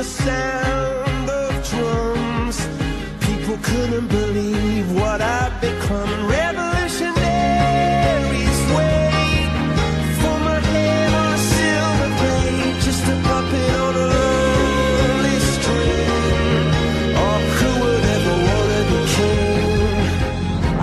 the sound of drums. People couldn't believe what I'd become. Revolutionaries wait for my head on a silver blade, just a puppet on a lonely string. Oh, who would ever want to be king?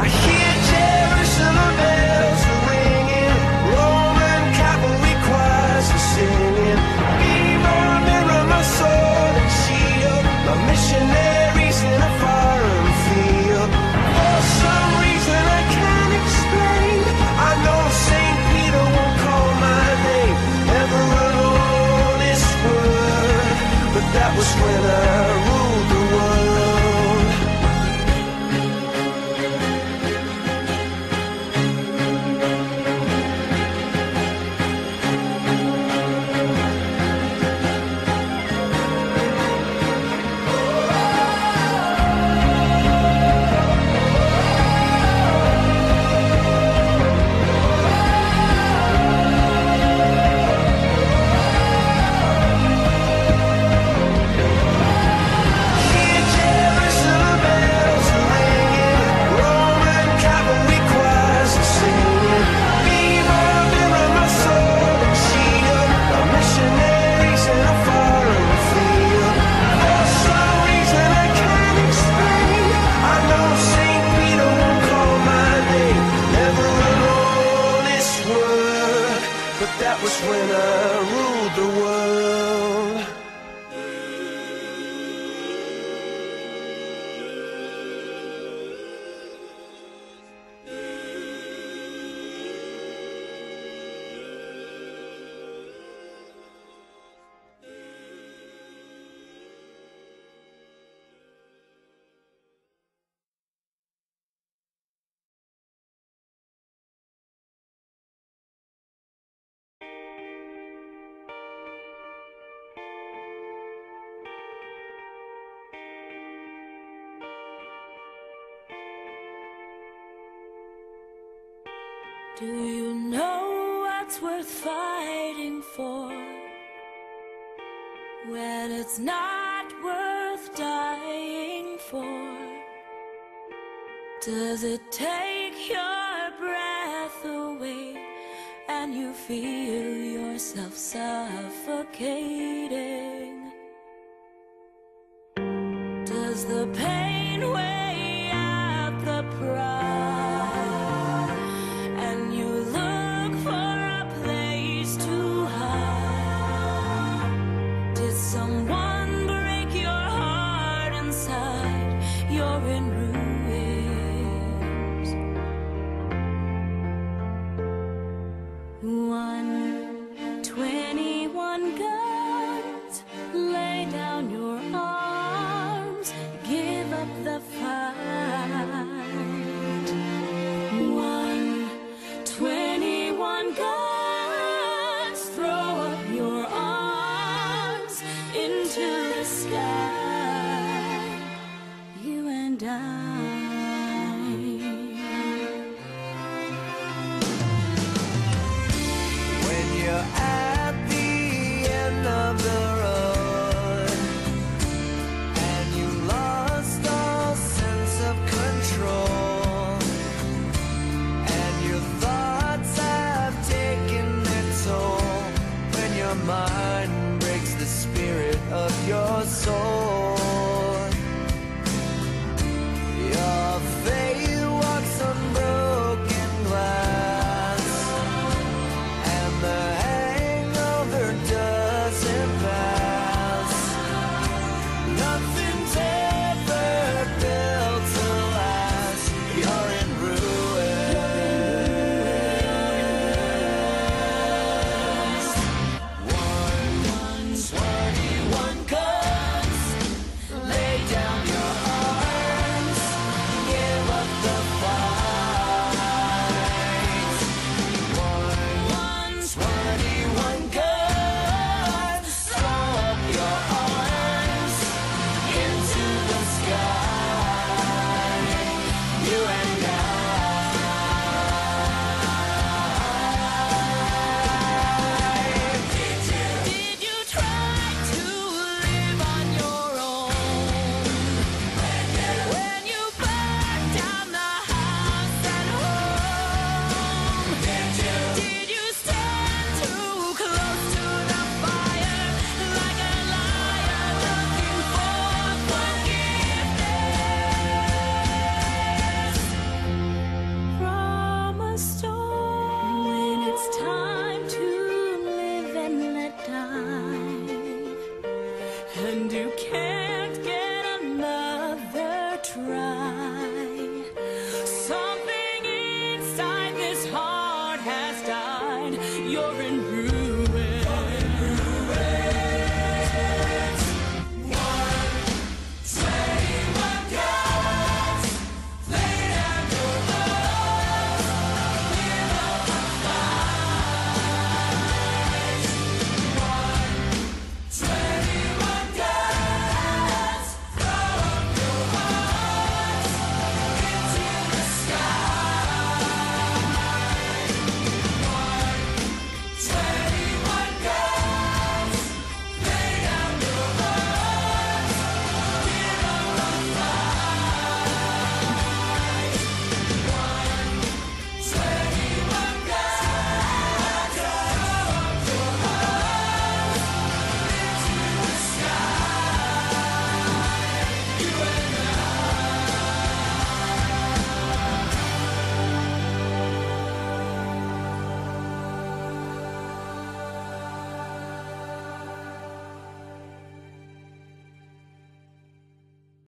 I hear Jerusalem bells are ringing, Roman cavalry choirs are singing. Be my mirror, my sword and shield, my missionaries in a foreign field. For some Do you know what's worth fighting for when it's not worth dying for? Does it take your breath away and you feel yourself suffocating? Does the pain weigh out the pride and you look for a place to hide? Did someone break your heart inside? You're in ruins. 121 guns, lay down your arms, give up the fight. 121 guns, throw up your arms into the sky. You and I. When you're at the end of the road and you lost all sense of control and your thoughts have taken their toll, when your mind breaks the spirit of your soul, your faith walks on broken glass and the hangover doesn't pass. Nothing's ever built to last. You're in ruins. 121 guns, lay down your arms, give up the fight. 121 guns, throw up your arms into the sky. You and I. Did you try to live on your own when you burned down the house at home? Did you stand too close to the fire like a liar looking for forgiveness from a storm? When it's time to live and let die, and you can't